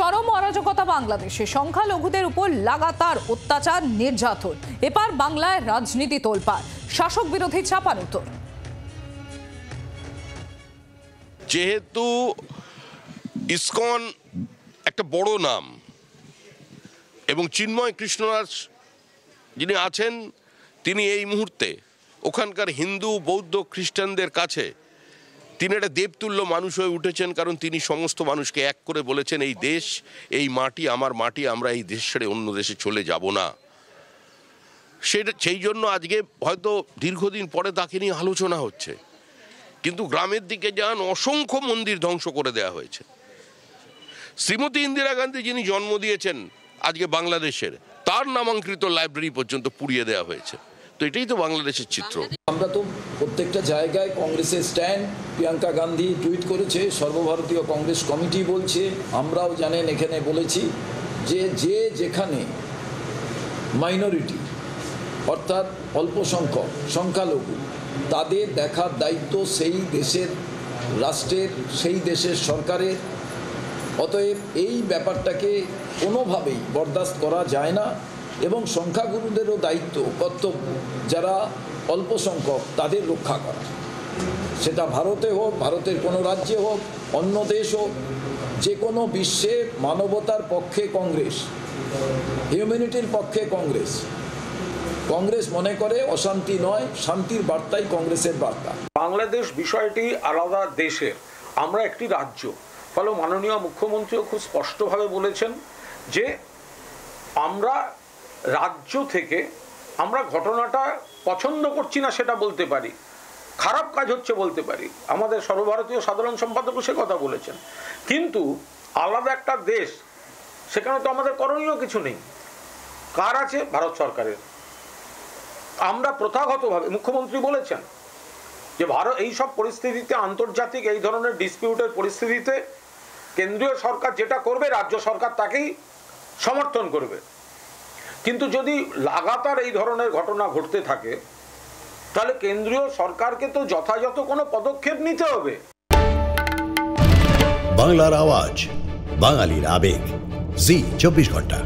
চরম অরাজকতা বাংলাদেশে, সংখ্যালঘুদের উপর লাগাতার অত্যাচার, নির্যাতন। এবার বাংলায় রাজনীতি তোলপাড়, শাসক বিরোধী চাপানুতর। যেহেতু ইসকন একটা বড় নাম এবং চিন্ময় কৃষ্ণদাস যিনি আছেন, তিনি এই মুহূর্তে ওখানকার হিন্দু, বৌদ্ধ, খ্রিস্টানদের কাছে তিনি একটা দেবতুল্য মানুষ হয়ে উঠেছেন। কারণ তিনি সমস্ত মানুষকে এক করে বলেছেন, এই দেশ, এই মাটি আমার মাটি, আমরা এই দেশ ছেড়ে অন্য দেশে চলে যাব না। সেই জন্য আজকে হয়তো দীর্ঘদিন পরে তাকে নিয়ে আলোচনা হচ্ছে। কিন্তু গ্রামের দিকে যান, অসংখ্য মন্দির ধ্বংস করে দেওয়া হয়েছে। শ্রীমতী ইন্দিরা গান্ধী যিনি জন্ম দিয়েছেন আজকে বাংলাদেশের, তার নামাঙ্কিত লাইব্রেরি পর্যন্ত পুড়িয়ে দেওয়া হয়েছে। তো এটাই তো বাংলাদেশের চিত্র। আমরা তো প্রত্যেকটা জায়গায় কংগ্রেসের স্ট্যান্ড, প্রিয়াঙ্কা গান্ধী টুইট করেছে, সর্বভারতীয় কংগ্রেস কমিটি বলছে, আমরাও জানেন এখানে বলেছি যে যেখানে মাইনরিটি অর্থাৎ অল্প সংখ্যক, সংখ্যালঘু, তাদের দেখার দায়িত্ব সেই দেশের রাষ্ট্রের, সেই দেশের সরকারের। অতএব এই ব্যাপারটাকে কোনোভাবেই বরদাস্ত করা যায় না এবং সংখ্যাগুরুদেরও দায়িত্ব, কর্তব্য যারা অল্প সংখ্যক তাদের রক্ষা করা। সেটা ভারতে হোক, ভারতের কোনো রাজ্যে হোক, অন্য দেশ হোক, যে কোনো বিশ্বে মানবতার পক্ষে কংগ্রেস, হিউম্যানিটির পক্ষে কংগ্রেস। কংগ্রেস মনে করে অশান্তি নয়, শান্তির বার্তাই কংগ্রেসের বার্তা। বাংলাদেশ বিষয়টি আলাদা দেশের, আমরা একটি রাজ্য। ফলে মাননীয় মুখ্যমন্ত্রীও খুব স্পষ্টভাবে বলেছেন যে আমরা রাজ্য থেকে আমরা ঘটনাটা পছন্দ করছি না সেটা বলতে পারি, খারাপ কাজ হচ্ছে বলতে পারি। আমাদের সর্বভারতীয় সাধারণ সম্পাদকও সে কথা বলেছেন। কিন্তু আলাদা একটা দেশ, সেখানে তো আমাদের করণীয় কিছু নেই। কার আছে? ভারত সরকারের। আমরা প্রথাগতভাবে, মুখ্যমন্ত্রী বলেছেন যে ভারত এই সব পরিস্থিতিতে, আন্তর্জাতিক এই ধরনের ডিসপিউটের পরিস্থিতিতে কেন্দ্রীয় সরকার যেটা করবে, রাজ্য সরকার তাকেই সমর্থন করবে। কিন্তু যদি লাগাতার এই ধরনের ঘটনা ঘটতে থাকে, তাহলে কেন্দ্রীয় সরকারকে তো যথাযথ কোনো পদক্ষেপ নিতে হবে। বাংলার আওয়াজ, বাঙালির আবেগ, জি 24 ঘন্টা।